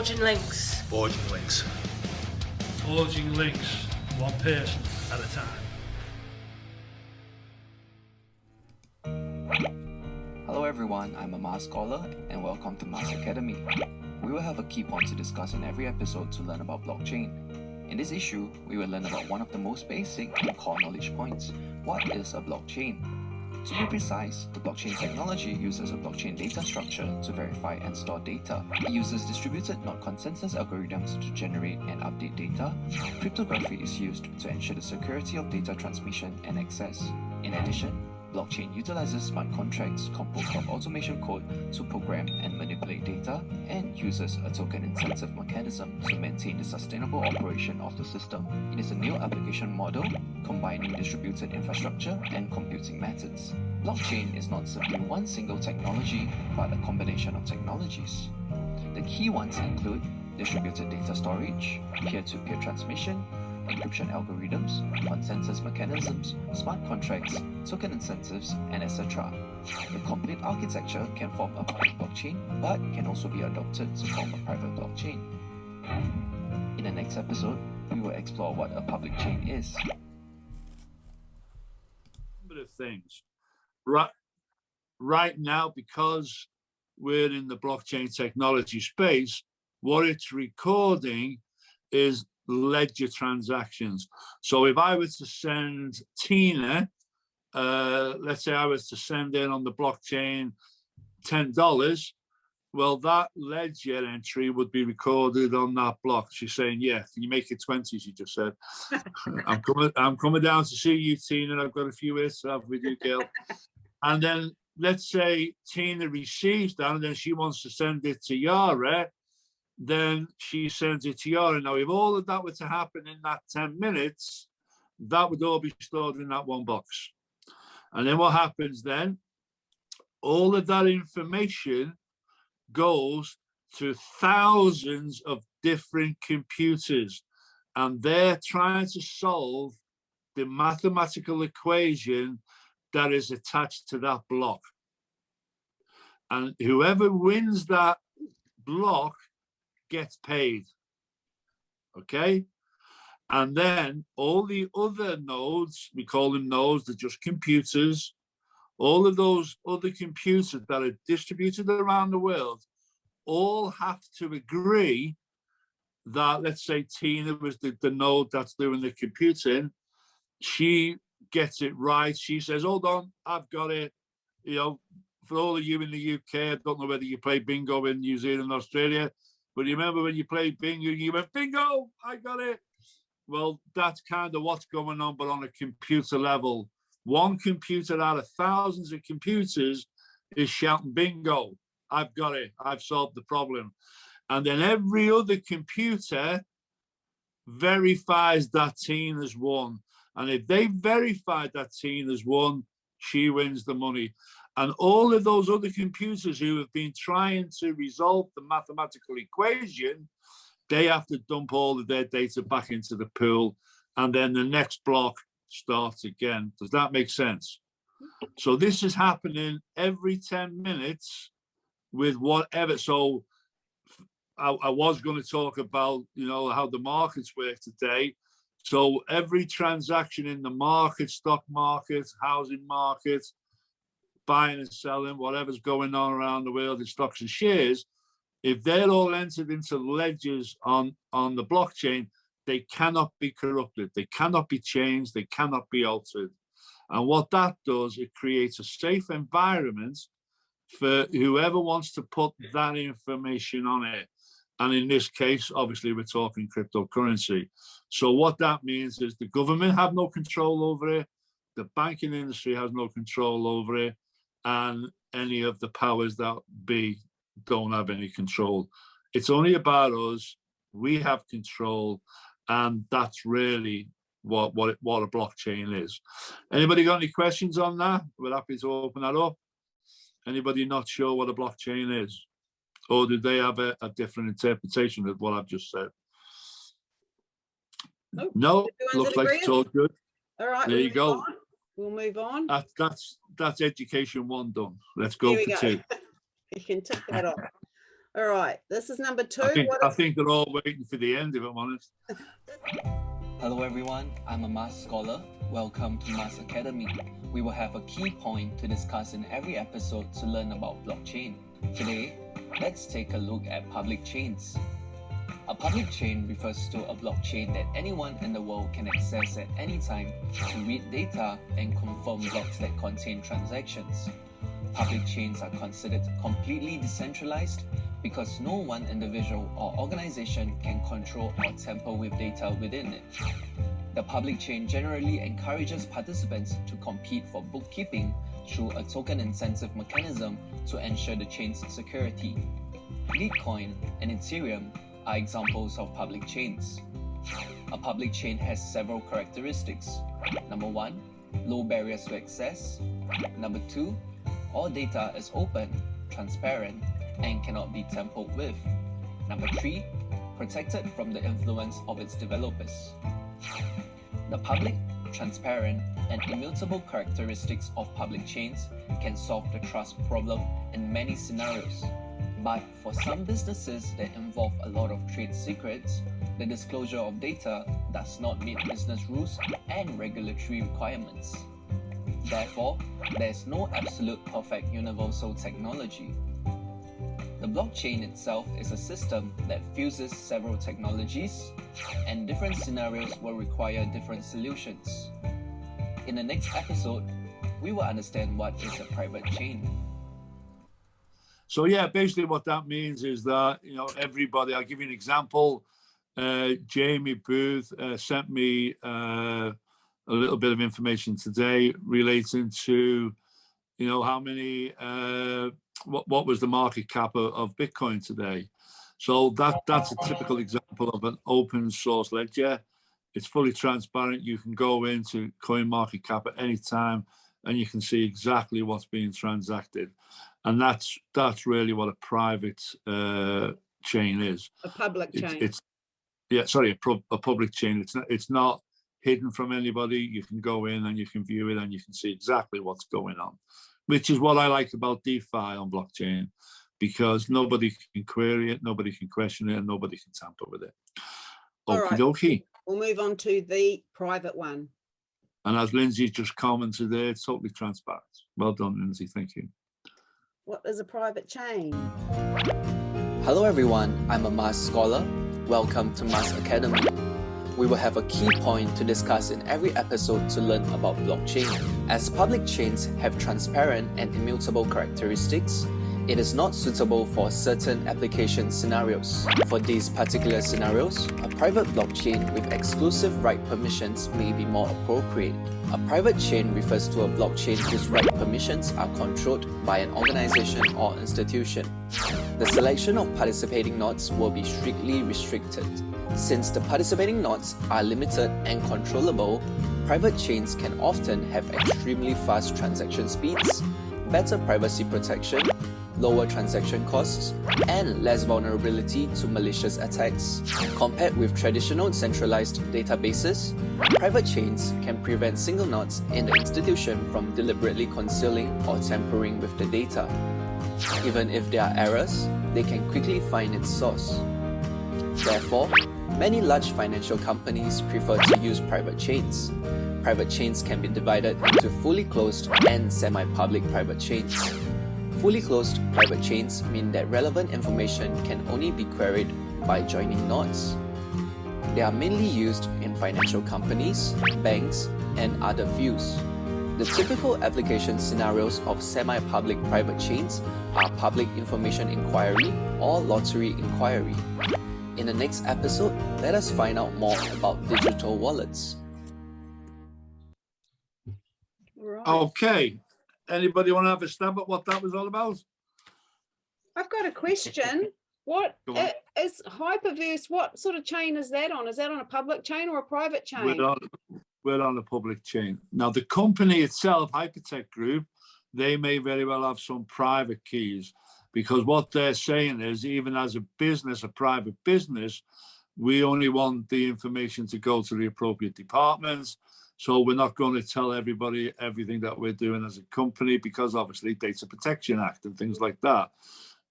Forging links. Forging links. Forging links, one person at a time. Hello everyone, I'm a Mars Scholar and welcome to Mars Academy. We will have a key point to discuss in every episode to learn about blockchain. In this issue, we will learn about one of the most basic and core knowledge points. What is a blockchain? To be precise, the blockchain technology uses a blockchain data structure to verify and store data. It uses distributed, not consensus algorithms to generate and update data. Cryptography is used to ensure the security of data transmission and access. In addition, blockchain utilizes smart contracts composed of automation code to program and manipulate data, and uses a token incentive mechanism to maintain the sustainable operation of the system. It is a new application model combining distributed infrastructure and computing methods. Blockchain is not simply one single technology, but a combination of technologies. The key ones include distributed data storage, peer-to-peer transmission, encryption algorithms, consensus mechanisms, smart contracts, token incentives, and etc. The complete architecture can form a public blockchain, but can also be adopted to form a private blockchain. In the next episode, we will explore what a public chain is. Number of things. Right now, because we're in the blockchain technology space, what it's recording is ledger transactions. So if I was to send Tina, let's say I was to send in on the blockchain $10, well, that ledger entry would be recorded on that block. She's saying, yeah, can you make it 20, she just said. I'm coming down to see you, Tina. I've got a few hits to have with you, girl. And then let's say Tina receives that and then she wants to send it to Yara, then she sends it to Yara. Now, if all of that were to happen in that 10 minutes, that would all be stored in that one box. And then what happens then? All of that information goes to thousands of different computers, and they're trying to solve the mathematical equation that is attached to that block. And whoever wins that block gets paid, okay? And then all the other nodes, we call them nodes, they're just computers. All of those other computers that are distributed around the world all have to agree that, let's say Tina was the node that's doing the computing. She gets it right. She says, hold on, I've got it. You know, for all of you in the UK, I don't know whether you play bingo in New Zealand and Australia, but you remember when you played bingo, you went, bingo, I got it. Well, that's kind of what's going on, but on a computer level. One computer out of thousands of computers is shouting, bingo, I've got it, I've solved the problem. And then every other computer verifies that Tina's won. And if they verify that Tina's won, she wins the money. And all of those other computers who have been trying to resolve the mathematical equation, they have to dump all of their data back into the pool, and then the next block starts again. Does that make sense? So this is happening every 10 minutes with whatever. So I was going to talk about, you know, how the markets work today. So every transaction in the market, stock market, housing market, buying and selling, whatever's going on around the world in stocks and shares, if they're all entered into ledgers on the blockchain, they cannot be corrupted, they cannot be changed, they cannot be altered. And what that does, it creates a safe environment for whoever wants to put that information on it. And in this case, obviously, we're talking cryptocurrency. So what that means is the government have no control over it, the banking industry has no control over it, and any of the powers that be don't have any control. It's only about us. We have control, and that's really what a blockchain is. Anybody got any questions on that? We're happy to open that up. Anybody not sure what a blockchain is? Or do they have a different interpretation of what I've just said? Nope. No, looks like it's all good. All right, there you go. We'll move on. That's education one done. Let's go for two. You can tick that off. All right, this is number two. I think they're all waiting for the end, if I'm honest. Hello everyone, I'm a Mass Scholar. Welcome to Mass Academy. We will have a key point to discuss in every episode to learn about blockchain. Today, let's take a look at public chains. A public chain refers to a blockchain that anyone in the world can access at any time to read data and confirm blocks that contain transactions. Public chains are considered completely decentralized because no one individual or organization can control or tamper with data within it. The public chain generally encourages participants to compete for bookkeeping through a token incentive mechanism to ensure the chain's security. Bitcoin and Ethereum are examples of public chains. A public chain has several characteristics. Number 1, low barriers to access. Number 2, all data is open, transparent, and cannot be tampered with. Number 3, protected from the influence of its developers. The public, transparent, and immutable characteristics of public chains can solve the trust problem in many scenarios. But for some businesses that involve a lot of trade secrets, the disclosure of data does not meet business rules and regulatory requirements. Therefore, there is no absolute perfect universal technology. The blockchain itself is a system that fuses several technologies, and different scenarios will require different solutions. In the next episode, we will understand what is a private chain. So yeah, basically what that means is that, everybody, I'll give you an example. Jamie Booth sent me a little bit of information today relating to, how many, what was the market cap of Bitcoin today. So that's a typical example of an open source ledger. It's fully transparent. You can go into CoinMarketCap at any time and you can see exactly what's being transacted. And that's really what a private chain is. A public chain. A public chain. It's not hidden from anybody. You can go in and you can view it and you can see exactly what's going on, which is what I like about DeFi on blockchain, because nobody can query it, nobody can question it, and nobody can tamper with it. Okie dokie. We'll move on to the private one. And as Lindsay just commented there, it's totally transparent. Well done, Lindsay. Thank you. What is a private chain? Hello everyone, I'm a Mass Scholar. Welcome to Mass Academy. We will have a key point to discuss in every episode to learn about blockchain. As public chains have transparent and immutable characteristics, it is not suitable for certain application scenarios. For these particular scenarios, a private blockchain with exclusive write permissions may be more appropriate. A private chain refers to a blockchain whose write permissions are controlled by an organization or institution. The selection of participating nodes will be strictly restricted. Since the participating nodes are limited and controllable, private chains can often have extremely fast transaction speeds, better privacy protection, lower transaction costs, and less vulnerability to malicious attacks. Compared with traditional centralized databases, private chains can prevent single nodes in the institution from deliberately concealing or tampering with the data. Even if there are errors, they can quickly find its source. Therefore, many large financial companies prefer to use private chains. Private chains can be divided into fully closed and semi-public private chains. Fully closed private chains mean that relevant information can only be queried by joining nodes. They are mainly used in financial companies, banks, and other fields. The typical application scenarios of semi-public private chains are public information inquiry or lottery inquiry. In the next episode, let us find out more about digital wallets. Right. Okay. Anybody want to have a stab at what that was all about? I've got a question. What is Hyperverse? What sort of chain is that on? Is that on a public chain or a private chain? We're on a public chain. Now, the company itself, Hypertech Group, they may very well have some private keys, because what they're saying is, even as a business, a private business, we only want the information to go to the appropriate departments. So we're not going to tell everybody everything that we're doing as a company, because obviously Data Protection Act and things like that.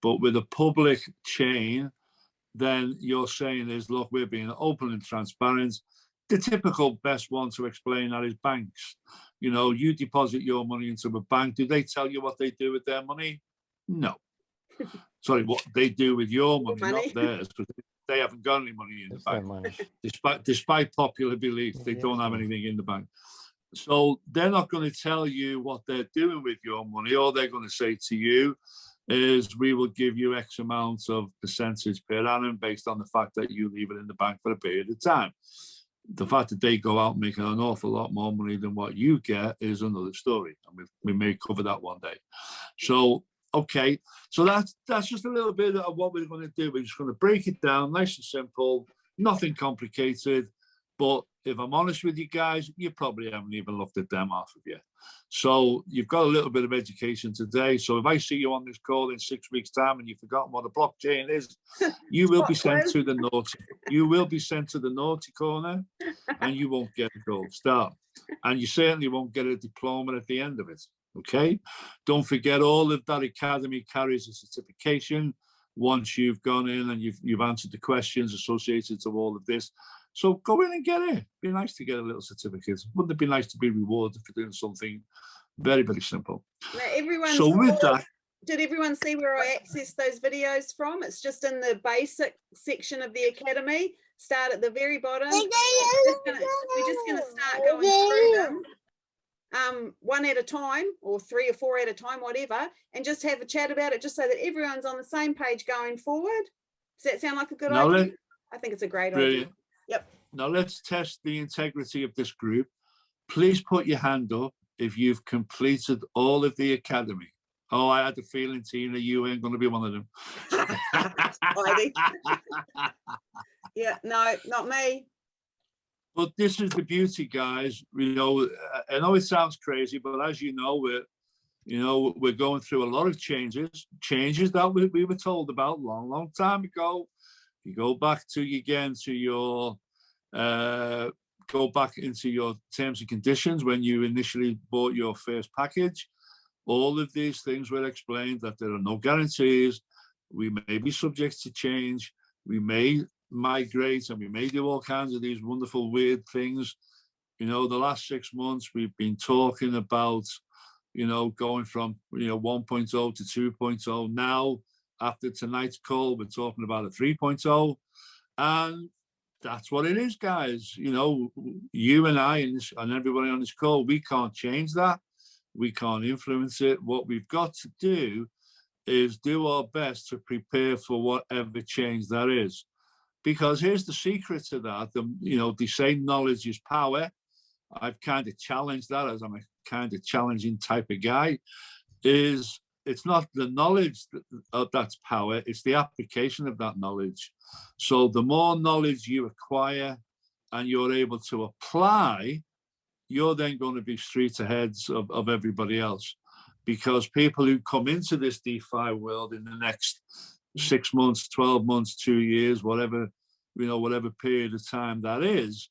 But with a public chain, then you're saying is, look, we're being open and transparent. The typical best one to explain that is banks. You know, you deposit your money into a bank. Do they tell you what they do with their money? No. Sorry, what they do with your money, not theirs, because they haven't got any money in the bank. Despite popular belief, they don't have anything in the bank. So they're not going to tell you what they're doing with your money. All they're going to say to you is, we will give you X amount of percentage per annum based on the fact that you leave it in the bank for a period of time. The fact that they go out making an awful lot more money than what you get is another story. And we may cover that one day. So, okay. So that's just a little bit of what we're going to do. We're just going to break it down nice and simple, nothing complicated. But if I'm honest with you guys, you probably haven't even looked at them half of you. So you've got a little bit of education today. So if I see you on this call in 6 weeks' time and you've forgotten what a blockchain is, you will be sent to the naughty. You will be sent to the naughty corner, and you won't get a gold star, and you certainly won't get a diploma at the end of it. Okay. Don't forget, all of that academy carries a certification once you've gone in and you've answered the questions associated to all of this. So go in and get it. Be nice to get a little certificate. Wouldn't it be nice to be rewarded for doing something very, very simple? So with that, did everyone see where I accessed those videos from? It's just in the basic section of the academy. Start at the very bottom. We're just going to start going through them one at a time, or 3 or 4 at a time, whatever, and just have a chat about it, just so that everyone's on the same page going forward. Does that sound like a good idea? I think it's a great idea. Yep. Now let's test the integrity of this group. Please put your hand up if you've completed all of the academy. Oh, I had a feeling, Tina, you ain't going to be one of them. Yeah, no, not me. But this is the beauty, guys. You know, I know it sounds crazy, but as you know, we're going through a lot of changes that we were told about long time ago. You go back to your go back into your terms and conditions when you initially bought your first package. All of these things were explained, that there are no guarantees. We may be subject to change. We may migrate, and we may do all kinds of these wonderful, weird things. You know, the last 6 months we've been talking about, you know, going from 1.0 to 2.0. Now, after tonight's call, we're talking about a 3.0, and that's what it is, guys. You know, you and I and everybody on this call, we can't change that. We can't influence it. What we've got to do is do our best to prepare for whatever change that is. Because here's the secret to that. They say knowledge is power. I've kind of challenged that, as I'm a kind of challenging type of guy. It's not the knowledge that's power, it's the application of that knowledge. So the more knowledge you acquire and you're able to apply, you're then going to be street ahead of everybody else. Because people who come into this DeFi world in the next 6 months, 12 months, 2 years, whatever period of time that is,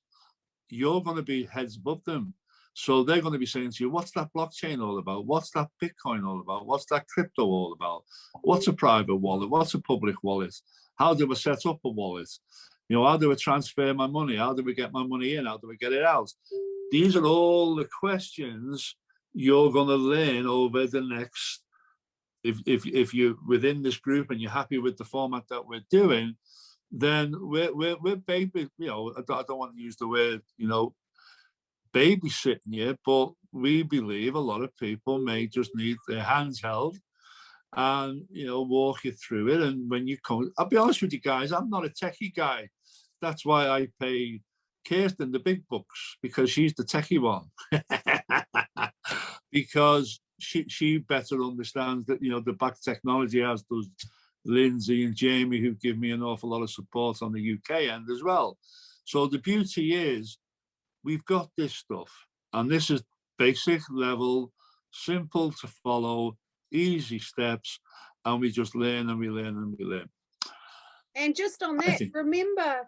you're going to be heads above them. So they're going to be saying to you, what's that blockchain all about? What's that Bitcoin all about? What's that crypto all about? What's a private wallet? What's a public wallet? How do I set up a wallet? How do I transfer my money? How do we get my money in? How do we get it out? These are all the questions you're going to learn over the next, if you're within this group and you're happy with the format that we're doing, then we're baby, I don't want to use the word, babysitting you, but we believe a lot of people may just need their hands held and, walk you through it. And when you come, I'll be honest with you guys, I'm not a techie guy. That's why I pay Kirsten the big bucks, because she's the techie one. Because she better understands that, the back technology, as does Lindsay and Jamie, who give me an awful lot of support on the UK end as well. So the beauty is we've got this stuff, and this is basic level, simple to follow, easy steps, and we just learn and we learn and we learn. And just on that, remember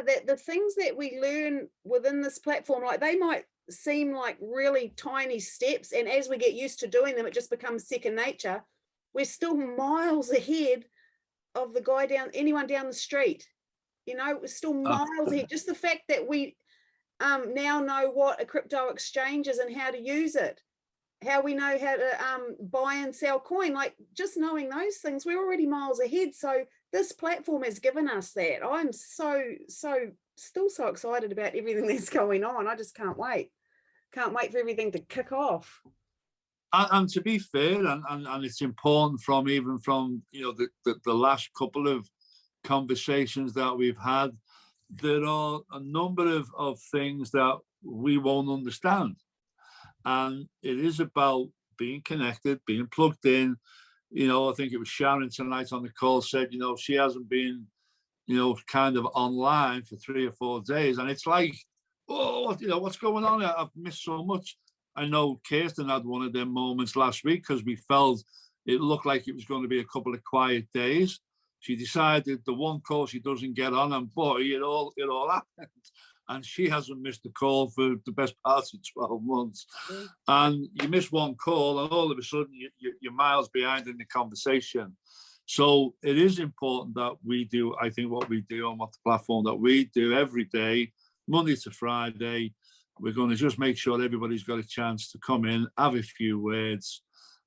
that the things that we learn within this platform, like they might seem like really tiny steps, and as we get used to doing them, it just becomes second nature. we're still miles ahead of the guy anyone down the street. You know, we're still miles ahead. Just the fact that we now know what a crypto exchange is and how to use it, how we know how to buy and sell coin, like just knowing those things, we're already miles ahead. So this platform has given us that. I'm still so excited about everything that's going on. I just can't wait for everything to kick off. And to be fair, and it's important from the last couple of conversations that we've had, there are a number of things that we won't understand. And it is about being connected, being plugged in. You know, I think it was Sharon tonight on the call said, you know, she hasn't been, you know, kind of online for 3 or 4 days. And it's like, oh, you know, what's going on? I've missed so much. I know Kirsten had one of them moments last week because we felt it looked like it was going to be a couple of quiet days. She decided the one call she doesn't get on, and boy, it all happened. And she hasn't missed a call for the best part of 12 months. And you miss one call and all of a sudden you're miles behind in the conversation. So it is important that we do, I think, what we do on what the platform that we do every day, Monday to Friday. We're going to just make sure everybody's got a chance to come in, have a few words,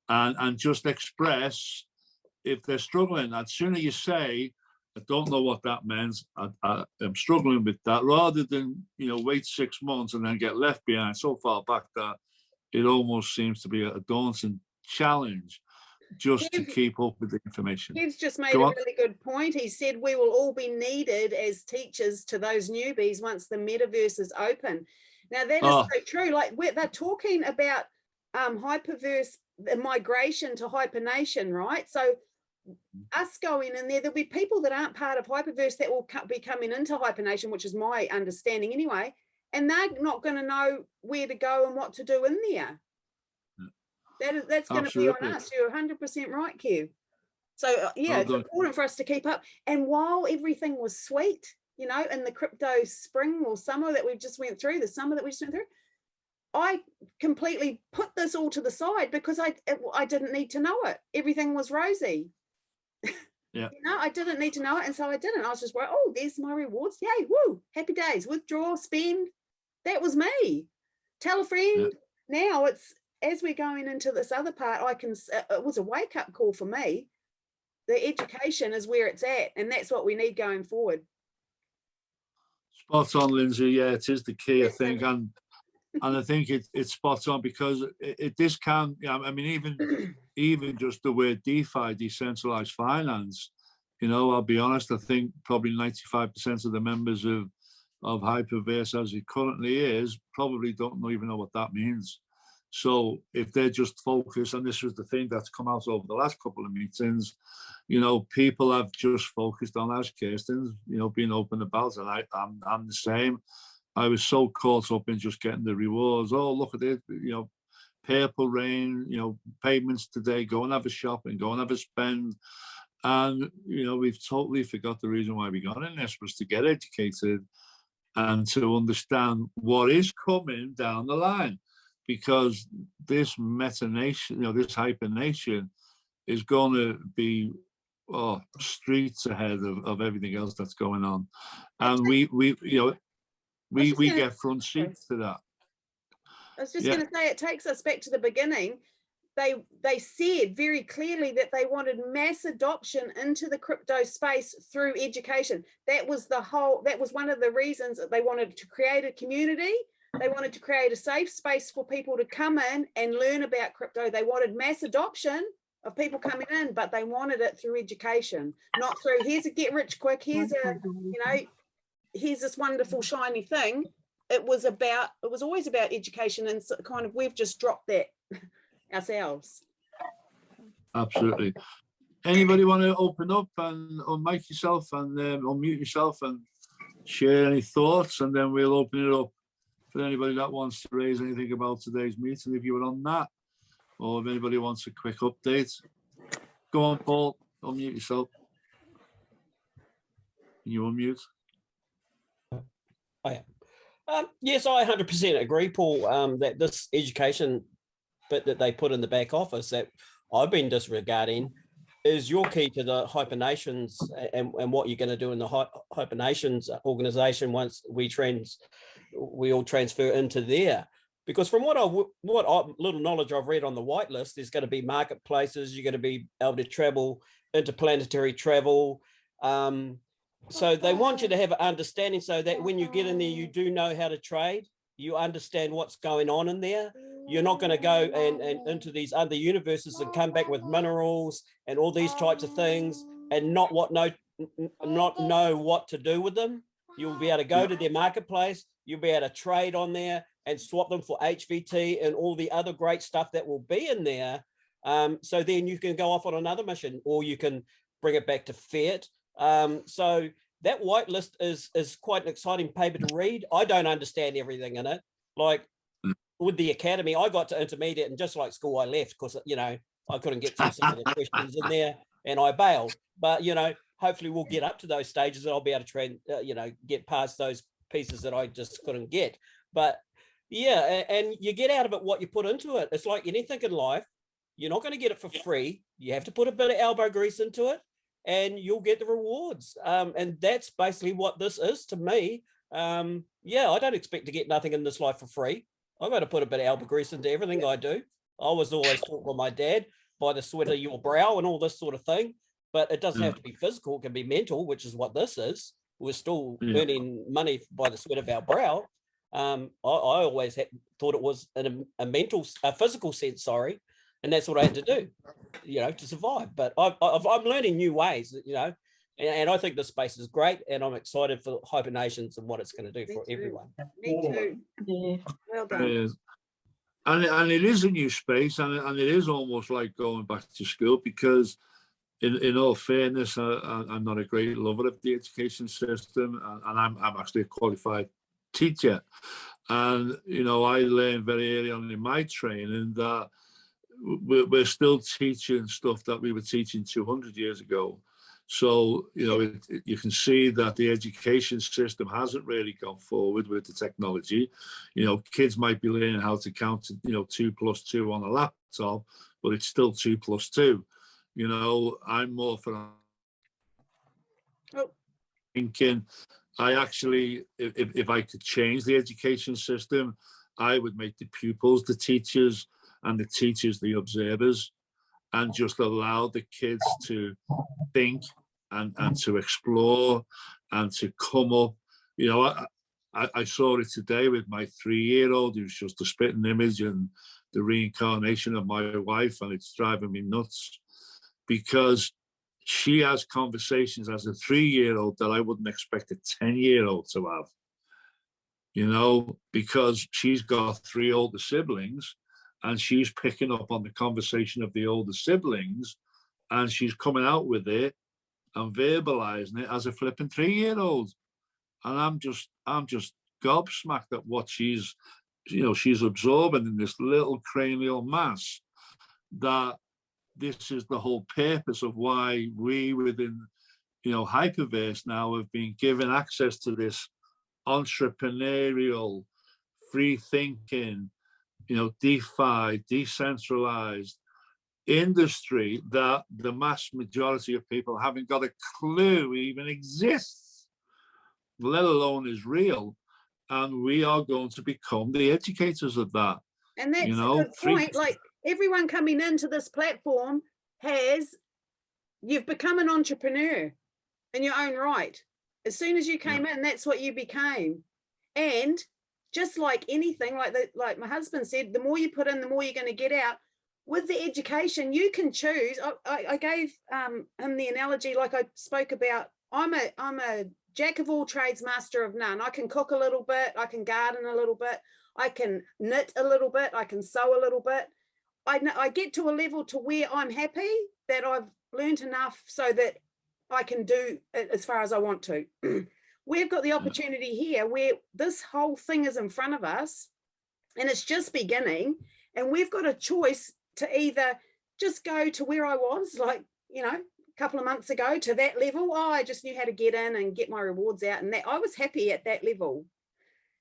and just express if they're struggling. As soon as you say, I don't know what that means, I'm struggling with that, rather than, you know, wait 6 months and then get left behind so far back that it almost seems to be a daunting challenge just to keep up with the information. He's just made a really good point. He said we will all be needed as teachers to those newbies once the metaverse is open. Now that is so true. Like they're talking about hyperverse, the migration to hypernation, right? So us going in there'll be people that aren't part of hyperverse that will be coming into hypernation, which is my understanding anyway, and they're not going to know where to go and what to do in there. That's going to be on us. You're 100% right, Kev. So yeah, it's important for us to keep up. And while everything was sweet, you know, in the crypto spring or summer that we just went through, I completely put this all to the side because I didn't need to know it. Everything was rosy. Yeah. You know, I didn't need to know it, and so I didn't. I was just like, oh, there's my rewards. Yay, woo, happy days. Withdraw, spend. That was me. Tell a friend. Yeah. Now it's, as we're going into this other part, it was a wake-up call for me. The education is where it's at, and that's what we need going forward. Spot on, Lindsay. Yeah, it is the key, I think. And I think it's spot on because this can, I mean, even just the word DeFi, decentralized finance, you know, I'll be honest, I think probably 95% of the members of Hyperverse as it currently is probably don't even know what that means. So if they're just focused, and this was the thing that's come out over the last couple of meetings, you know, people have just focused on, as Kirsten's, you know, being open about, and I'm the same. I was so caught up in just getting the rewards. Oh, look at it, you know, purple rain, you know, payments today, go and have a shop and go and have a spend. And, you know, we've totally forgot the reason why we got in this was to get educated and to understand what is coming down the line. Because this metanation, you know, this hypernation is going to be streets ahead of everything else that's going on. And we get front seats to that. I was just going to say, it takes us back to the beginning. They said very clearly that they wanted mass adoption into the crypto space through education. That was one of the reasons that they wanted to create a community. They wanted to create a safe space for people to come in and learn about crypto. They wanted mass adoption of people coming in, but they wanted it through education, not through here's a get rich quick, here's this wonderful shiny thing. It was always about education, and so kind of we've just dropped that ourselves. Absolutely. Anybody want to open up and unmic yourself and unmute yourself and share any thoughts, and then we'll open it up for anybody that wants to raise anything about today's meeting, if you were on that, or if anybody wants a quick update. Go on, Paul, unmute yourself. Can you unmute? I am. Yes, I 100% agree, Paul, that this education bit that they put in the back office, that I've been disregarding is your key to the hypernations and what you're going to do in the hypernations organization once we all transfer into there. Because from what little knowledge I've read on the whitelist, there's going to be marketplaces, you're going to be able to travel, interplanetary travel. So they want you to have an understanding so that when you get in there, you do know how to trade, you understand what's going on in there. You're not going to go and into these other universes and come back with minerals and all these types of things and not know what to do with them. You'll be able to go to their marketplace, you'll be able to trade on there and swap them for HVT and all the other great stuff that will be in there. So then you can go off on another mission or you can bring it back to Fiat. So that whitelist is quite an exciting paper to read. I don't understand everything in it. Like with the academy, I got to intermediate and just like school, I left because, you know, I couldn't get through some of the questions in there and I bailed. But, you know, hopefully we'll get up to those stages and I'll be able to get past those pieces that I just couldn't get. But yeah, and you get out of it what you put into it. It's like anything in life. You're not going to get it for free. You have to put a bit of elbow grease into it and you'll get the rewards. And that's basically what this is to me. Yeah, I don't expect to get nothing in this life for free. I've got to put a bit of elbow grease into everything I do. I was always taught by my dad, by the sweat of your brow and all this sort of thing. But it doesn't have to be physical. It can be mental, which is what this is. We're still earning money by the sweat of our brow. I always thought it was in a physical sense, sorry. And that's what I had to do, you know, to survive. But I'm learning new ways, you know, and I think this space is great. And I'm excited for Hypernations and what it's going to do for everyone. Me too. Yeah. Well done. And it is a new space, and it is almost like going back to school because, in all fairness, I'm not a great lover of the education system, and I'm actually a qualified teacher. And, you know, I learned very early on in my training that we're still teaching stuff that we were teaching 200 years ago. So, you know, you can see that the education system hasn't really gone forward with the technology. You know, kids might be learning how to count, 2 plus 2 on a laptop, but it's still 2 plus 2. You know, I'm more for thinking, I actually, if I could change the education system, I would make the pupils the teachers and the teachers the observers, and just allow the kids to think and to explore and to come up. You know, I saw it today with my 3-year-old, who's just a spitting image and the reincarnation of my wife, and it's driving me nuts because she has conversations as a 3-year-old that I wouldn't expect a 10-year-old to have, you know, because she's got 3 older siblings and she's picking up on the conversation of the older siblings and she's coming out with it and verbalizing it as a flipping 3-year-old. And I'm just gobsmacked at what she's absorbing in this little cranial mass, that this is the whole purpose of why we within, Hyperverse now have been given access to this entrepreneurial, free thinking, DeFi, decentralized industry that the mass majority of people haven't got a clue even exists, let alone is real. And we are going to become the educators of that. And that's a good point. Like everyone coming into this platform you've become an entrepreneur in your own right. As soon as you came in, that's what you became. And just like anything, like my husband said, the more you put in, the more you're going to get out. With the education, you can choose. I gave him the analogy, like I spoke about. I'm a jack of all trades, master of none. I can cook a little bit. I can garden a little bit. I can knit a little bit. I can sew a little bit. I get to a level to where I'm happy that I've learned enough so that I can do it as far as I want to. We've got the opportunity here where this whole thing is in front of us and it's just beginning, and we've got a choice to either just go to where I was, like, a couple of months ago, to that level. I just knew how to get in and get my rewards out, and that I was happy at that level.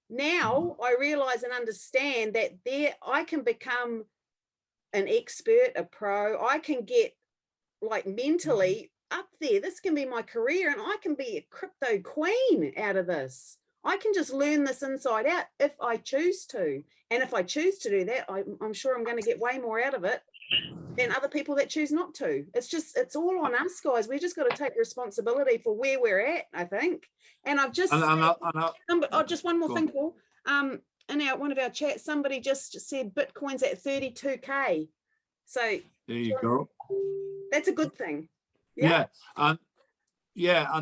Now I realize and understand that I can become an expert, a pro. I can get like mentally up there. This can be my career, and I can be a crypto queen out of this. I can just learn this inside out if I choose to. And if I choose to do that, I'm sure I'm going to get way more out of it than other people that choose not to. It's all on us, guys. We just got to take responsibility for where we're at, I think. And I've just just one more thing, Paul. In one of our chats, somebody just said Bitcoin's at 32K. So there you go. That's a good thing. Yeah. And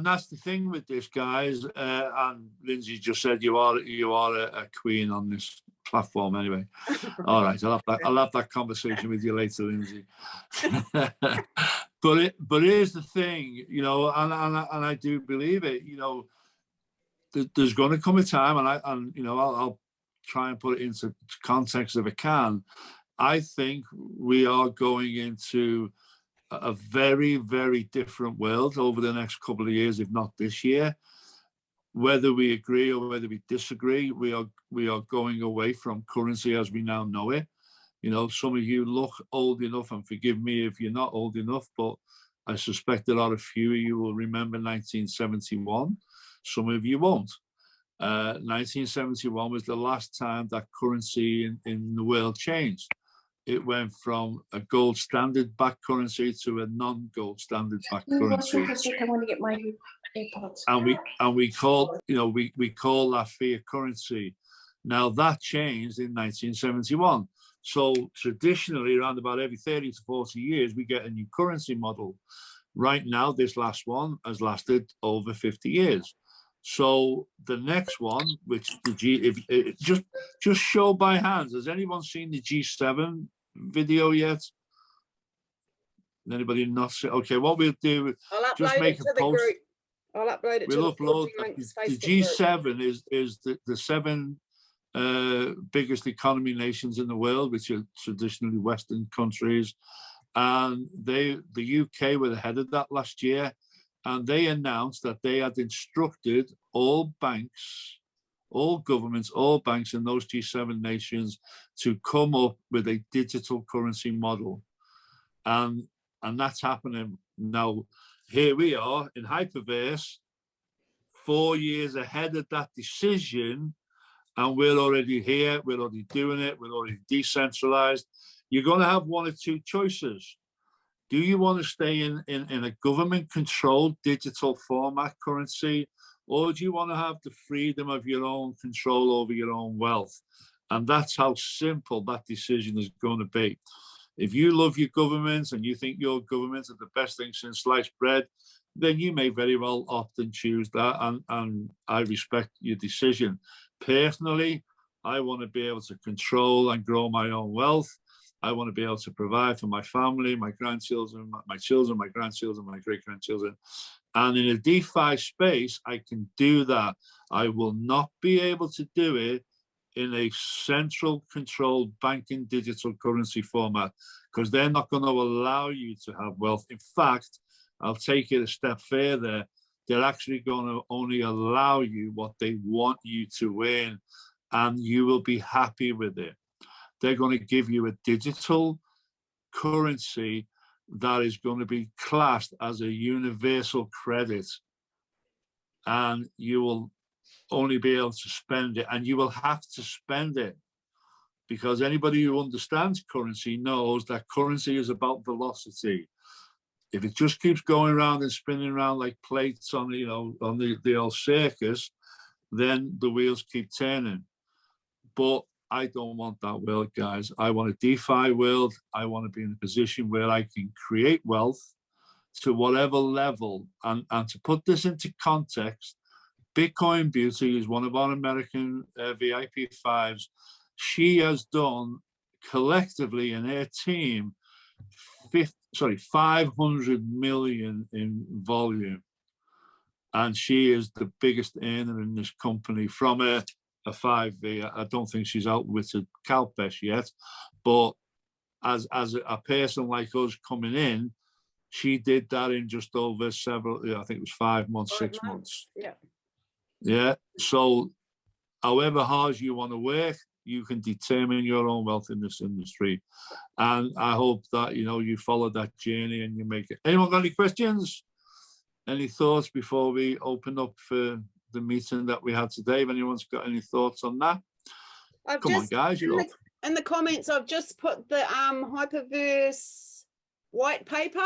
that's the thing with this, guys. And Lindsay just said you are a queen on this platform anyway. All right, I'll have that conversation with you later, Lindsay. but here's the thing, you know, and I do believe it. You know, there's going to come a time, and you know, I'll try and put it into context if I can. I think we are going into a very, very different world over the next couple of years, if not this year. Whether we agree or whether we disagree, we are going away from currency as we now know it. You know, some of you look old enough, and forgive me if you're not old enough, but I suspect that a few of you will remember 1971. Some of you won't. 1971 was the last time that currency in the world changed. It went from a gold standard backed currency to a non-gold standard backed currency. I want to get my AirPods. And we call, you know, we call that fiat currency. Now that changed in 1971. So traditionally, around about every 30 to 40 years, we get a new currency model. Right now, this last one has lasted over 50 years. So the next one, which just show by hands, has anyone seen the G7 video yet? Anybody not see? Okay, what we'll do, just make a post. I'll upload it. We'll upload the G7 is the seven biggest economy nations in the world, which are traditionally Western countries, and the UK were the head of that last year. And they announced that they had instructed all banks, all governments, all banks in those G7 nations to come up with a digital currency model. And that's happening now. Here we are in Hyperverse, 4 years ahead of that decision, and we're already here, we're already doing it, we're already decentralized. You're going to have one or two choices. Do you want to stay in a government-controlled digital format currency, or do you want to have the freedom of your own control over your own wealth? And that's how simple that decision is going to be. If you love your governments and you think your governments are the best thing since sliced bread, then you may very well opt and choose that, and I respect your decision. Personally, I want to be able to control and grow my own wealth. I want to be able to provide for my family, my grandchildren, my children, my grandchildren, my great-grandchildren. And in a DeFi space, I can do that. I will not be able to do it in a central controlled banking digital currency format, because they're not going to allow you to have wealth. In fact, I'll take it a step further. They're actually going to only allow you what they want you to earn, and you will be happy with it. They're going to give you a digital currency that is going to be classed as a universal credit, and you will only be able to spend it, and you will have to spend it, because anybody who understands currency knows that currency is about velocity. If it just keeps going around and spinning around like plates on, you know, on the old circus, then the wheels keep turning. But I don't want that world, guys. I want a DeFi world. I want to be in a position where I can create wealth to whatever level. And to put this into context, Bitcoin Beauty is one of our American VIP 5s. She has done collectively in her team 500 million in volume. And she is the biggest earner in this company from a 5V. I don't think she's outwitted Calpesh yet, but as a person like us coming in, she did that in just over several, I think it was 5 months, 6 months. Yeah. Yeah. So however hard you want to work, you can determine your own wealth in this industry. And I hope that, you follow that journey and you make it. Anyone got any questions? Any thoughts before we open up for the meeting that we had today? If anyone's got any thoughts on that? Come on, guys. In the comments, I've just put the Hyperverse white paper.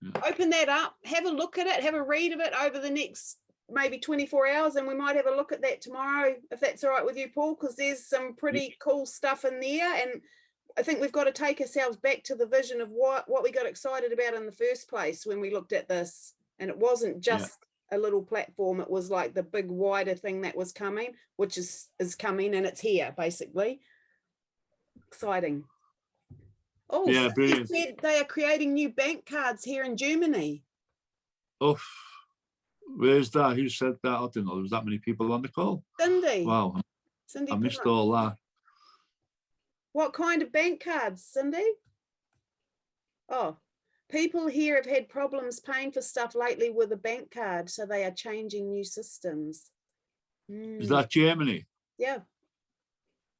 Yeah. Open that up, have a look at it, have a read of it over the next maybe 24 hours, and we might have a look at that tomorrow, if that's all right with you, Paul, because there's some pretty cool stuff in there. And I think we've got to take ourselves back to the vision of what we got excited about in the first place when we looked at this. And it wasn't just a little platform, it was like the big wider thing that was coming, which is coming, and it's here basically. Exciting. Oh, yeah, brilliant. They are creating new bank cards here in Germany. Oh, where's that? Who said that? I didn't know there was that many people on the call. Cindy. Wow. Cindy, I missed all that. What kind of bank cards, Cindy? Oh, people here have had problems paying for stuff lately with a bank card, so they are changing new systems. Is that Germany? Yeah.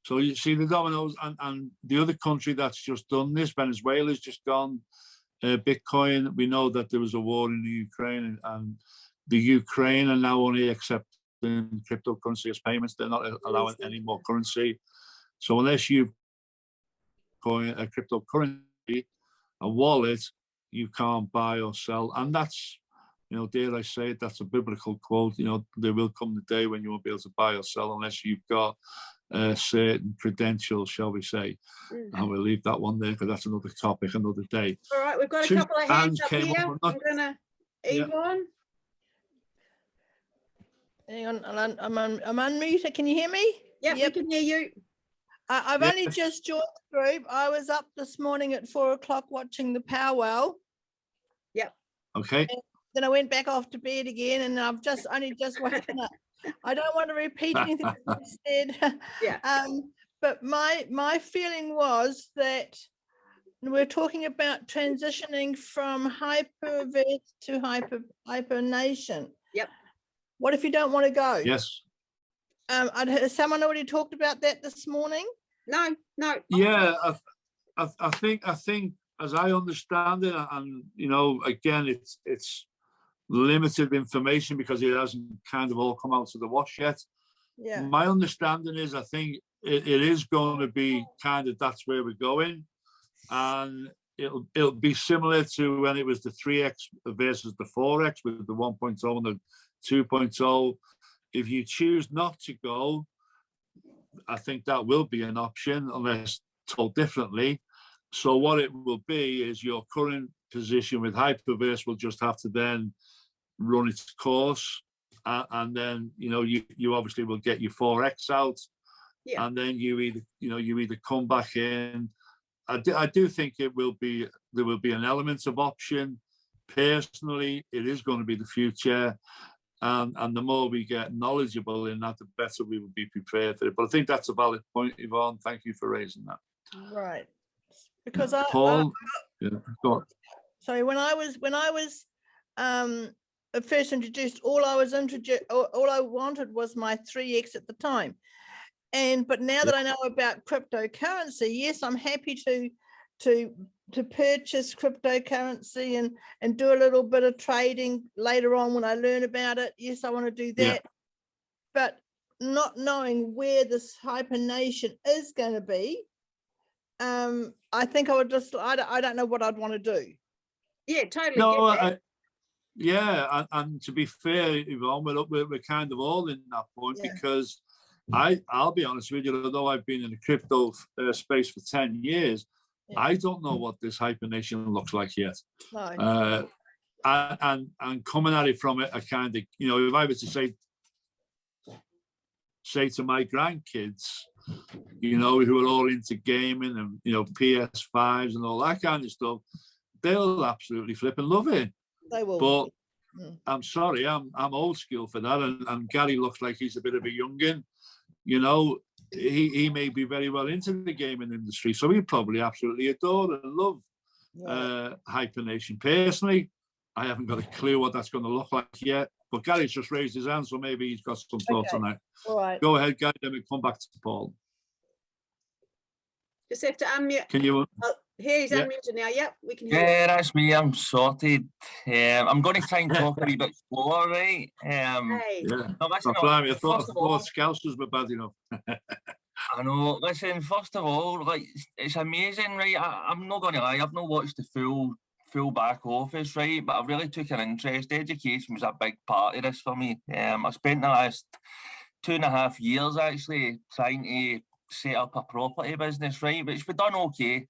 So you see the dominoes, and the other country that's just done this, Venezuela's just gone Bitcoin. We know that there was a war in the Ukraine, and the Ukraine are now only accepting cryptocurrency as payments. They're not allowing any more currency. So unless you've got a cryptocurrency, a wallet, you can't buy or sell. And that's, dare I say it, that's a biblical quote. There will come the day when you won't be able to buy or sell unless you've got certain credentials, shall we say. And we'll leave that one there because that's another topic, another day. All right, we've got a couple of hands up here. I'm going to Yvonne. Hang on, I'm unmuted. Can you hear me? Yep, we can hear you. I've only just joined the group. I was up this morning at 4 o'clock watching the powwow. Yep. Okay. And then I went back off to bed again, and I've only just woken up. I don't want to repeat anything that you said. Yeah. But my feeling was that we're talking about transitioning from Hyperverse to Hypernation. Yep. What if you don't want to go? Yes. Has someone already talked about that this morning? No. Yeah, I think as I understand it, and again, it's limited information because it hasn't kind of all come out to the wash yet. Yeah. My understanding is I think it is going to be kind of that's where we're going, and it'll be similar to when it was the 3x versus the 4x with the 1.0 and the 2.0. If you choose not to go, I think that will be an option unless told differently. So what it will be is your current position with Hyperverse will just have to then run its course, and then you obviously will get your 4x out, and then you either come back in. I do think there will be an element of option. Personally, it is going to be the future, and the more we get knowledgeable in that, the better we will be prepared for it. But I think that's a valid point, Yvonne. Thank you for raising that. Right, because Paul, go on. Sorry, when I was first introduced, all I wanted was my 3x at the time, but now that I know about cryptocurrency, yes, I'm happy to purchase cryptocurrency and do a little bit of trading later on when I learn about it. Yes, I want to do that, but not knowing where this Hypernation is going to be, I think I would just, I don't know what I'd want to do. Yeah, totally. No, and to be fair, Yvonne, we're kind of all in that point because I'll be honest with you, although I've been in the crypto space for 10 years, I don't know what this Hypernation looks like yet. No. And coming at it from a kind of, if I were to say to my grandkids, who are all into gaming and, PS5s and all that kind of stuff, they'll absolutely flip and love it. They will. But I'm sorry, I'm old school for that. And Gary looks like he's a bit of a youngin. He may be very well into the gaming industry, so he probably absolutely adore and love Hypernation. Personally, I haven't got a clue what that's going to look like yet, But Gary's just raised his hand, so maybe he's got some thoughts Okay. on that. All right. Go ahead, Gary, then we come back to Paul. Just have to unmute. Can you? Oh, here he's Yeah. unmuted now. Yep, we can hear you. Yeah, that's me. I'm sorted. I'm going to try and talk a wee bit slower, right? Hey. Yeah. Now, listen, I first thought of all, Scousers were bad enough. I know. Listen, first of all, like it's amazing, right? I'm not going to lie. I've not watched the full back office, right? But I really took an interest. Education was a big part of this for me. I spent the last 2.5 years actually trying to set up a property business, right? Which we done okay.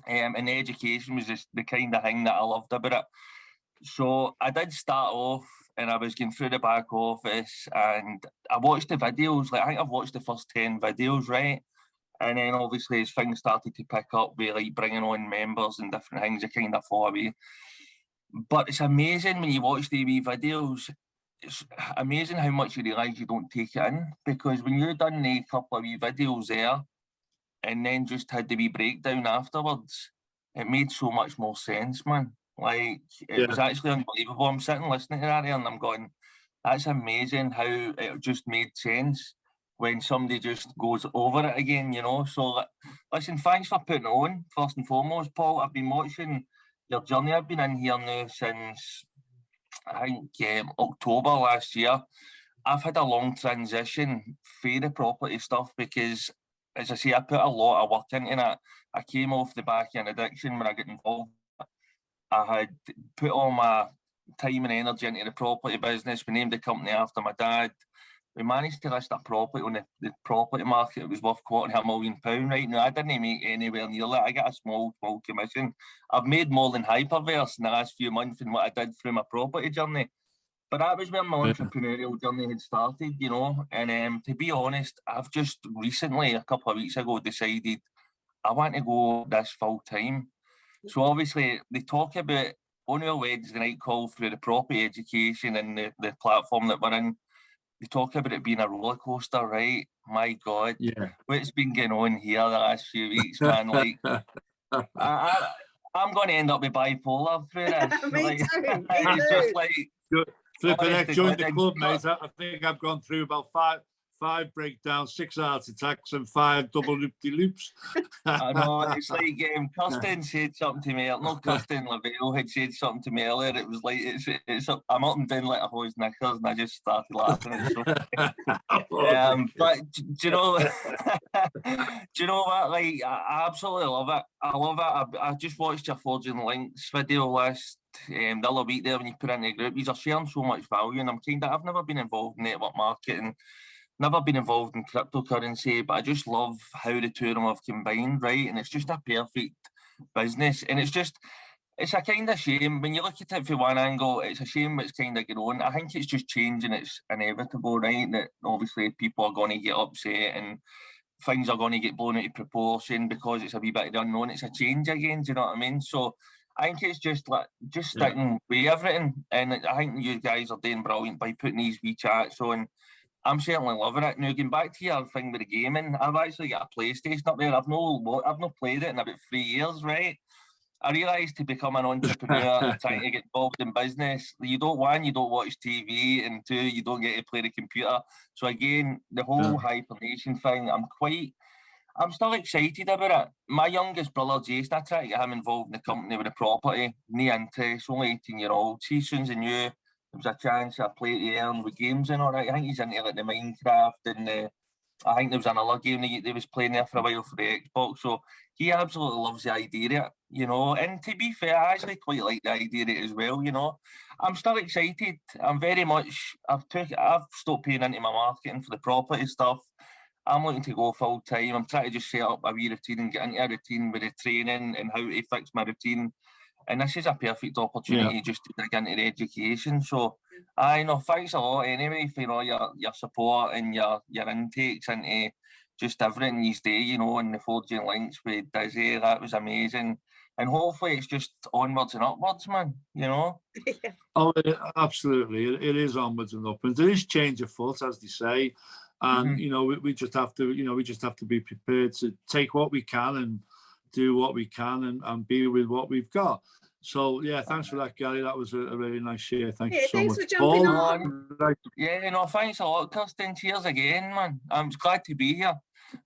And the education was just the kind of thing that I loved about it. So I did start off and I was going through the back office and I watched the videos. Like I think I've watched the first 10 videos, right? And then obviously as things started to pick up, we like bringing on members and different things, you kind of fall away. But it's amazing when you watch the wee videos, it's amazing how much you realise you don't take it in. Because when you've done a couple of wee videos there and then just had the wee breakdown afterwards, it made so much more sense, man. Like, it was actually unbelievable. I'm sitting listening to that and I'm going, that's amazing how it just made sense when somebody just goes over it again, you know? So, listen, thanks for putting it on, first and foremost, Paul. I've been watching your journey. I've been in here now since, I think, October last year. I've had a long transition for the property stuff because, as I say, I put a lot of work into it. I came off the back of an addiction when I got involved. I had put all my time and energy into the property business. We named the company after my dad. We managed to list a property on the property market. It was worth £250,000 right now. I didn't make anywhere near that. I got a small commission. I've made more than Hyperverse in the last few months in what I did through my property journey. But that was where my entrepreneurial journey had started, you know. And to be honest, I've just recently, a couple of weeks ago, decided I want to go this full time. So obviously, they talk about on our Wednesday night call through the property education and the platform that we're in. They talk about it being a roller coaster, right? My God, what's been going on here the last few weeks, man? Like, I'm going to end up with bipolar through this. Me like, too. Me it's too. just like. Flipping heck, join the club, God. mate. I think I've gone through about five breakdowns, 6 heart attacks, and 5 double loop-de-loops. I know, it's like Kirsten said something to me, no, Kirsten Lavelle had said something to me earlier. It was like, I'm up and down like a hose knickers, and I just started laughing. It's so but do you know, do you know what? Like, I absolutely love it. I love it. I just watched your Forging Links video list the other week there when you put in the group. You're sharing so much value, and I've never been involved in network marketing. Never been involved in cryptocurrency, but I just love how the two of them have combined, right? And it's just a perfect business. And it's a kind of shame. When you look at it from one angle, it's a shame it's kind of going on. I think it's just changing. It's inevitable, right? That obviously people are going to get upset and things are going to get blown out of proportion because it's a wee bit of the unknown. It's a change again, do you know what I mean? So I think it's just sticking with everything. And I think you guys are doing brilliant by putting these wee chats on. I'm certainly loving it. Now, going back to your thing with the gaming, I've actually got a PlayStation up there. I've not played it in about 3 years, right? I realised to become an entrepreneur and trying to get involved in business, you don't watch TV, and 2, you don't get to play the computer. So again, the whole hibernation thing, I'm still excited about it. My youngest brother, Jason, I tried to get him involved in the company with the property. No interest, only 18-year-old. See, as soon as he knew there was a chance I play to earn with games and all that. I think he's into like the Minecraft and I think there was another game that he was playing there for a while for the Xbox. So he absolutely loves the idea of it, you know. And to be fair, I actually quite like the idea of it as well, you know. I'm still excited. I'm very much. I've stopped paying into my marketing for the property stuff. I'm looking to go full time. I'm trying to just set up a wee routine and get into a routine with the training and how to fix my routine. And this is a perfect opportunity just to dig into the education. So, I know, thanks a lot anyway for your support and your intakes into just everything these days, you know, and the Forging Links with Dizzy. That was amazing. And hopefully it's just onwards and upwards, man, you know? Oh, absolutely. It is onwards and upwards. There is change of foot, as they say. And, you know, we just have to be prepared to take what we can and do what we can and be with what we've got. So yeah, thanks for that, Gary. That was a really nice share. Thank you so thanks much. for jumping Paul, on. right. Yeah, no, thanks a lot, Kirsten. Cheers again, man. I'm glad to be here.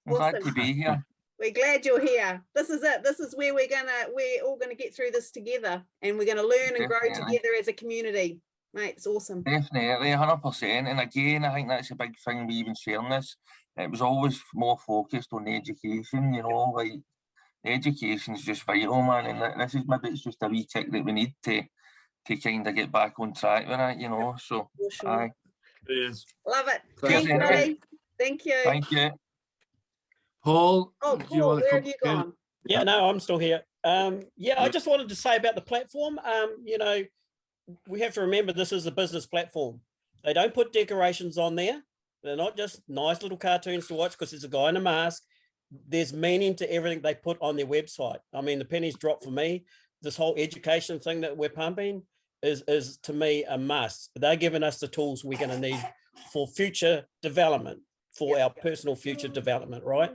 I'm glad to be here. We're glad you're here. This is it. This is where we're all gonna get through this together, and we're gonna learn and grow together as a community. Mate, it's awesome. Definitely, 100%. And again, I think that's a big thing we even sharing this. It was always more focused on the education, you know, like the education's just vital, man. And this is maybe it's just a wee kick that we need to kind of get back on track with it, you know. So, Sure. Love it. Thanks, Thank you, buddy. Thank you. Thank you. Paul, oh, Paul, where have you gone? Yeah, no, I'm still here. Yeah, I just wanted to say about the platform. You know, we have to remember this is a business platform. They don't put decorations on there. They're not just nice little cartoons to watch because there's a guy in a mask. There's meaning to everything they put on their website. I mean, the pennies drop for me. This whole education thing that we're pumping is to me a must. They're giving us the tools we're going to need for future development, for our personal future development, right?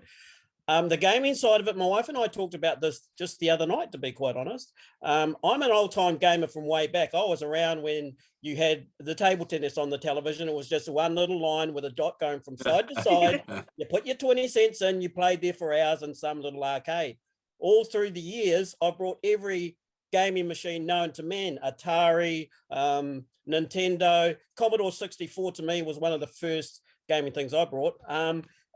The gaming side of it, my wife and I talked about this just the other night, to be quite honest. I'm an old-time gamer from way back. I was around when you had the table tennis on the television. It was just one little line with a dot going from side to side. You put your 20 cents in, you played there for hours in some little arcade. All through the years, I brought every gaming machine known to man. Atari, Nintendo, Commodore 64 to me was one of the first gaming things I brought.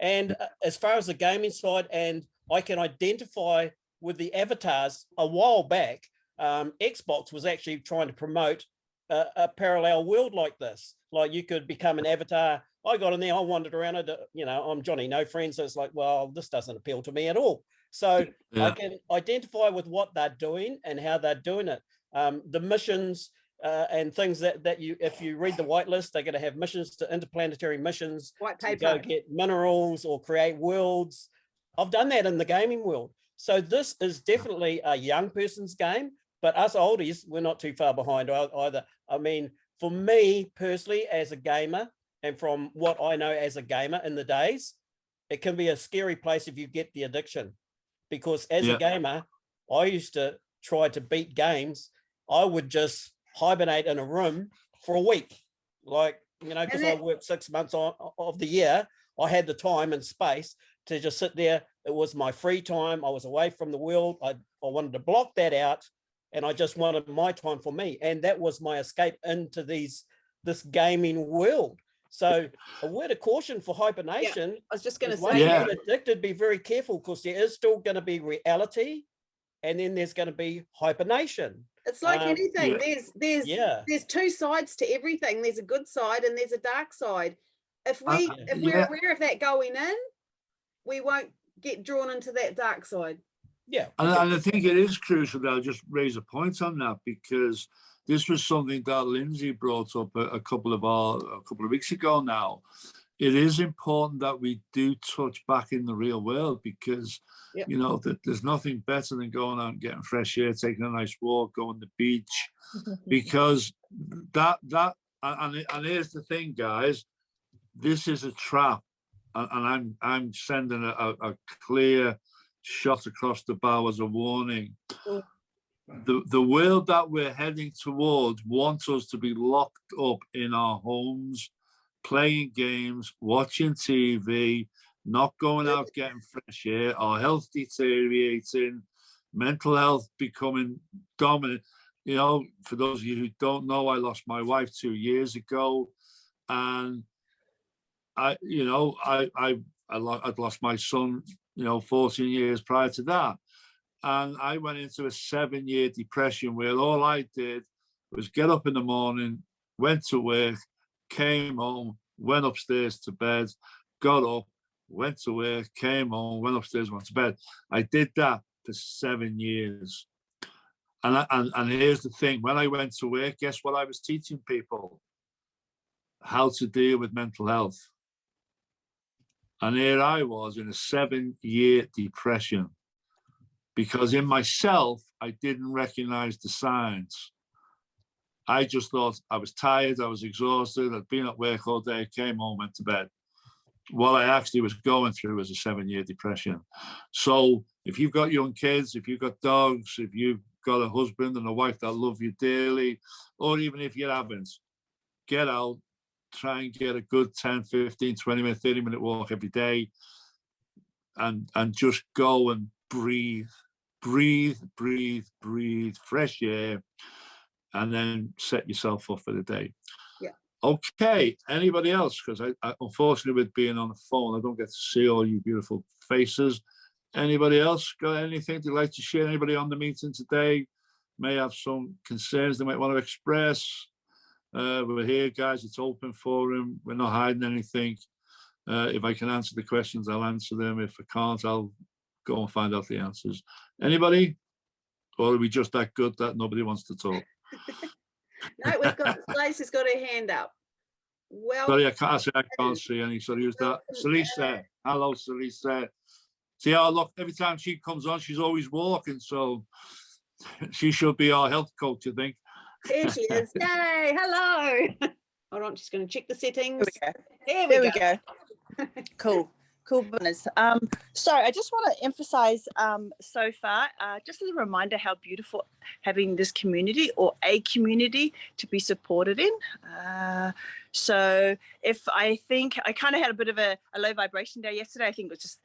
And as far as the gaming side, and I can identify with the avatars a while back, Xbox was actually trying to promote a parallel world like this. Like you could become an avatar. I got in there, I wandered around, you know, I'm Johnny, no friends. So it's like, well, this doesn't appeal to me at all. So I can identify with what they're doing and how they're doing it. The missions, and things that you, if you read the whitelist, they're going to have missions to interplanetary missions, white paper, to go get minerals or create worlds. I've done that in the gaming world. So this is definitely a young person's game, but us oldies, we're not too far behind either. I mean, for me personally, as a gamer, and from what I know as a gamer in the days, it can be a scary place if you get the addiction. Because as a gamer, I used to try to beat games. I would just hibernate in a room for a week, like, you know, because I worked 6 months of the year. I had the time and space to just sit there. It was my free time. I was away from the world. I wanted to block that out, and I just wanted my time for me, and that was my escape into this gaming world. So a word of caution for hibernation. I was just going to say, once you get addicted, be very careful, because there is still going to be reality, and then there's going to be hibernation. It's like anything. There's two sides to everything. There's a good side and there's a dark side. If we're aware of that going in, we won't get drawn into that dark side. Yeah. And I think it is crucial that I'll just raise a point on that, because this was something that Lindsay brought up a couple of weeks ago now. It is important that we do touch back in the real world, because you know that there's nothing better than going out and getting fresh air, taking a nice walk, going to the beach, because and here's the thing, guys, this is a trap, and I'm sending a clear shot across the bow as a warning. The world that we're heading towards wants us to be locked up in our homes, playing games, watching TV, not going out getting fresh air, our health deteriorating, mental health becoming dominant. You know, for those of you who don't know, I lost my wife 2 years ago, and I'd lost my son, 14 years prior to that. And I went into a 7-year depression where all I did was get up in the morning, went to work, came home, went upstairs to bed, got up, went to work, came home, went upstairs, went to bed. I did that for 7 years. And here's the thing, when I went to work, guess what I was teaching people? How to deal with mental health. And here I was in a 7-year depression, because in myself, I didn't recognize the signs. I just thought I was tired, I was exhausted, I'd been at work all day, came home, went to bed. What I actually was going through was a 7-year depression. So if you've got young kids, if you've got dogs, if you've got a husband and a wife that love you dearly, or even if you haven't, get out, try and get a good 10, 15, 20-minute, 30-minute walk every day, and just go and breathe, fresh air, and then set yourself up for the day. Yeah. Okay, anybody else? Because I unfortunately, with being on the phone, I don't get to see all you beautiful faces. Anybody else got anything they'd like to share? Anybody on the meeting today may have some concerns they might want to express? We're here, guys. It's open forum. We're not hiding anything. If I can answer the questions, I'll answer them. If I can't, I'll go and find out the answers. Anybody? Or are we just that good that nobody wants to talk? No, we've got, Lace has got her hand up. Well, Sorry, I can't see any. Sorry, who's that? Celisa. Hello, Celisa. See how look, every time she comes on, she's always walking. So she should be our health coach, I think. There she is. Yay, hello. Hold on, just going to check the settings. There we go. Cool business. So I just want to emphasize so far, just as a reminder how beautiful having this community or a community to be supported in. So if I think I kind of had a bit of a low vibration day yesterday, I think it was just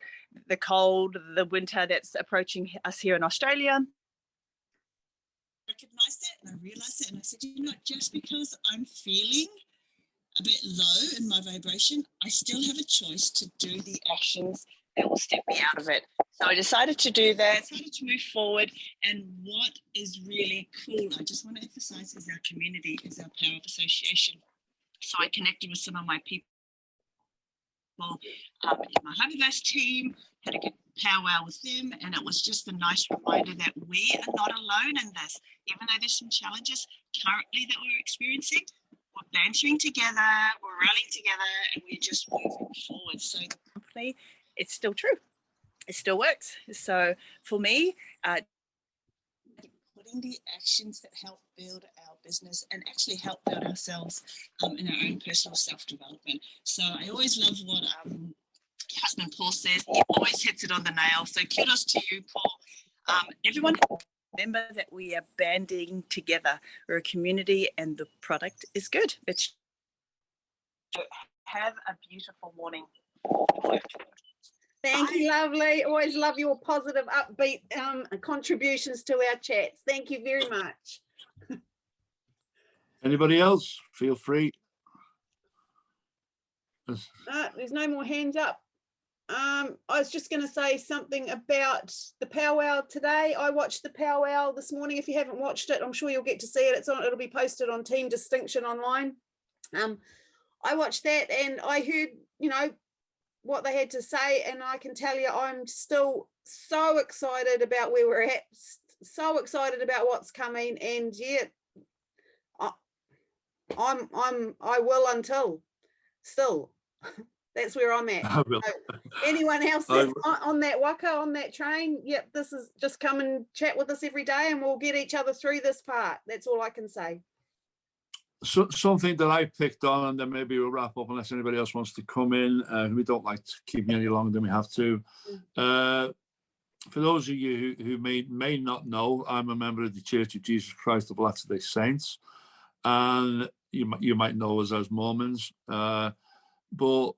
the cold, the winter that's approaching us here in Australia. I recognized it and I realized it and I said, you know, just because I'm feeling a bit low in my vibration, I still have a choice to do the actions that will step me out of it. So I decided to do that, decided to move forward. And what is really cool, I just want to emphasize, is our community, is our power of association. So I connected with some of my people in my Hoververse team, had a good powwow with them, and it was just a nice reminder that we are not alone in this. Even though there's some challenges currently that we're experiencing, we're bantering together, we're rallying together, and we're just moving forward. So the company, it's still true. It still works. So for me, putting the actions that help build our business and actually help build ourselves in our own personal self-development. So I always love what husband Paul says. He always hits it on the nail. So kudos to you, Paul. Everyone, remember that we are banding together. We're a community and the product is good. It's have a beautiful morning. thank you, lovely. Always love your positive, upbeat contributions to our chats. Thank you very much. Anybody else? Feel free. There's no more hands up. I was just going to say something about the powwow today. I watched the powwow this morning. If you haven't watched it, I'm sure you'll get to see it. It'll be posted on Team Distinction online. I watched that and I heard, you know, what they had to say, and I can tell you I'm still so excited about where we're at, so excited about what's coming, and yeah, I will until still. That's where I'm at. So anyone else that's on that waka, on that train, yep, this is just come and chat with us every day and we'll get each other through this part. That's all I can say. So, something that I picked on, and then maybe we'll wrap up unless anybody else wants to come in. We don't like to keep you any longer than we have to. For those of you who may not know, I'm a member of the Church of Jesus Christ of Latter-day Saints, and you might know us as Mormons. But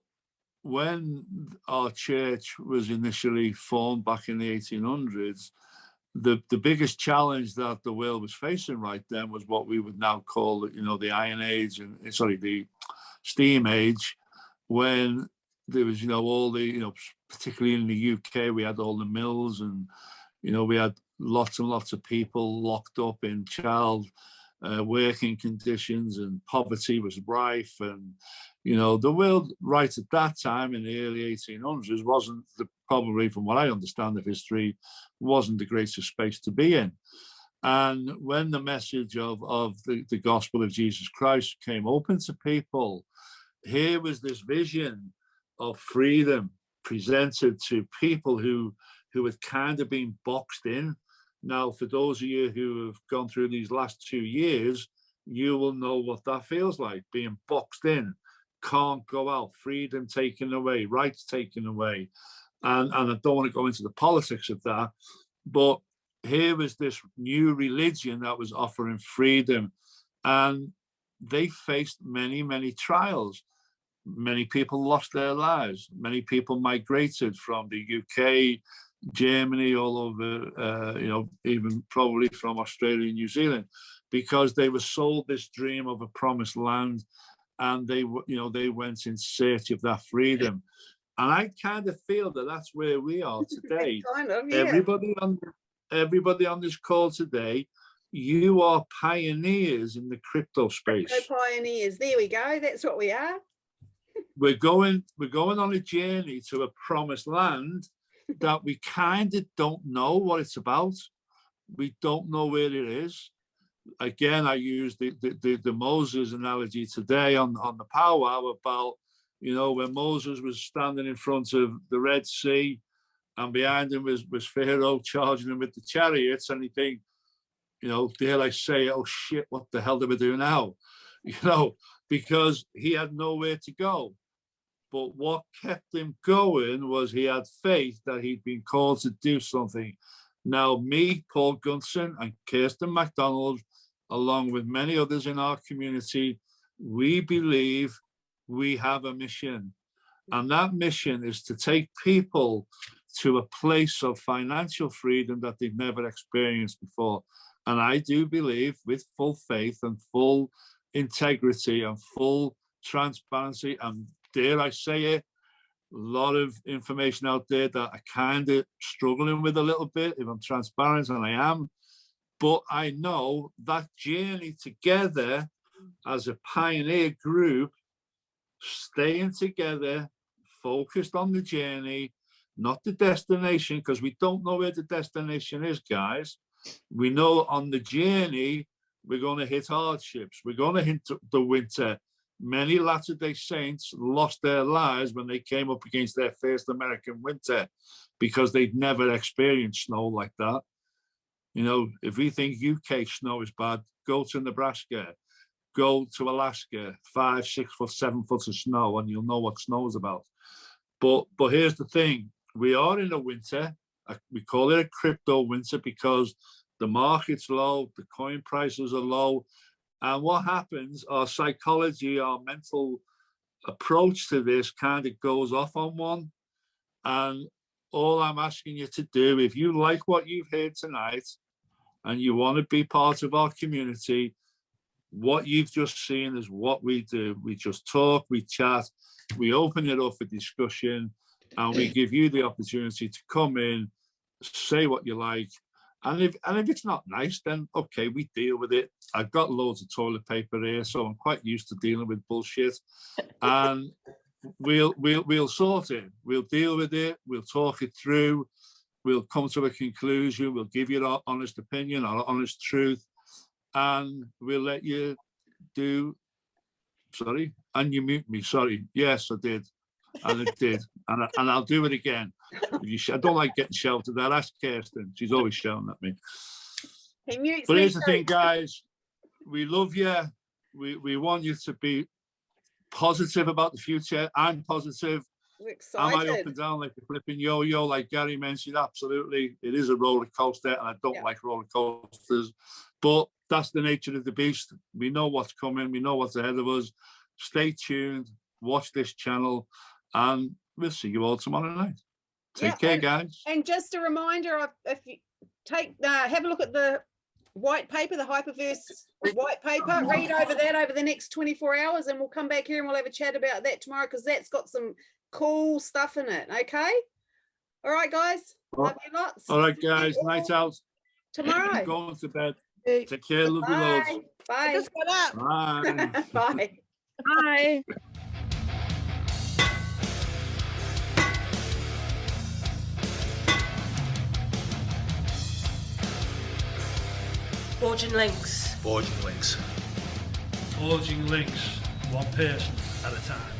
when our church was initially formed back in the 1800s, the biggest challenge that the world was facing right then was what we would now call, you know, the Iron Age and the Steam Age, when there was, you know, all the, you know, particularly in the UK, we had all the mills, and, you know, we had lots and lots of people locked up in child working conditions, and poverty was rife. And, you know, the world right at that time in the early 1800s wasn't probably, from what I understand of history, wasn't the greatest space to be in. And when the message of the gospel of Jesus Christ came open to people, here was this vision of freedom presented to people who had kind of been boxed in. Now, for those of you who have gone through these last 2 years, you will know what that feels like, being boxed in, can't go out, freedom taken away, rights taken away. And I don't want to go into the politics of that, but here was this new religion that was offering freedom, and they faced many, many trials. Many people lost their lives. Many people migrated from the UK, Germany, all over, you know, even probably from Australia and New Zealand, because they were sold this dream of a promised land, and they, you know, they went in search of that freedom. And I kind of feel that that's where we are today. Kind of, yeah. Everybody on this call today, you are pioneers in the crypto space. Crypto pioneers. There we go. That's what we are. We're going on a journey to a promised land that we kind of don't know what it's about. We don't know where it is. Again, I use the Moses analogy today on the powwow about, you know, when Moses was standing in front of the Red Sea, and behind him was Pharaoh charging him with the chariots, and he think, you know, dare I say, oh shit, what the hell do we do now? You know, because he had nowhere to go. But what kept him going was he had faith that he'd been called to do something. Now, me, Paul Gunson, and Kirsten MacDonald, along with many others in our community, we believe we have a mission. And that mission is to take people to a place of financial freedom that they've never experienced before. And I do believe, with full faith and full integrity and full transparency, and dare I say it, a lot of information out there that I kind of struggling with a little bit, if I'm transparent, and I am. But I know that journey together as a pioneer group, staying together, focused on the journey, not the destination, because we don't know where the destination is, guys. We know on the journey, we're going to hit hardships. We're going to hit the winter. Many Latter-day Saints lost their lives when they came up against their first American winter because they'd never experienced snow like that. You know, if we think UK snow is bad, go to Nebraska, go to Alaska, 5, 6 foot, 7 foot of snow, and you'll know what snow is about. But here's the thing. We are in a winter. We call it a crypto winter because the market's low, the coin prices are low. And what happens, our psychology, our mental approach to this kind of goes off on one. And all I'm asking you to do, if you like what you've heard tonight and you want to be part of our community, what you've just seen is what we do. We just talk, we chat, we open it up for discussion, and we give you the opportunity to come in, say what you like. And if it's not nice, then okay, we deal with it. I've got loads of toilet paper here, so I'm quite used to dealing with bullshit. And we'll sort it. We'll deal with it. We'll talk it through. We'll come to a conclusion. We'll give you our honest opinion, our honest truth, and we'll let you do. Sorry, and you mute me. Sorry. Yes, I did, and it did, and I'll do it again. I don't like getting shouted at. Ask Kirsten. She's always shouting at me. But here's the thing, guys. We love you. We want you to be positive about the future. I'm positive. We're excited. Am I up and down like a flipping yo-yo, like Gary mentioned? Absolutely. It is a roller coaster, and I don't like roller coasters. But that's the nature of the beast. We know what's coming. We know what's ahead of us. Stay tuned. Watch this channel, and we'll see you all tomorrow night. Take care, guys. And just a reminder, if you have a look at the white paper, the Hyperverse white paper, read over that over the next 24 hours, and we'll come back here and we'll have a chat about that tomorrow, because that's got some cool stuff in it. Okay. All right, guys. Love you lots. All right, guys. Night out. Tomorrow. Going to bed. Take care. Love you loads. Bye. Just got up. Bye. Bye. Bye. Forging links. Forging links, one person at a time.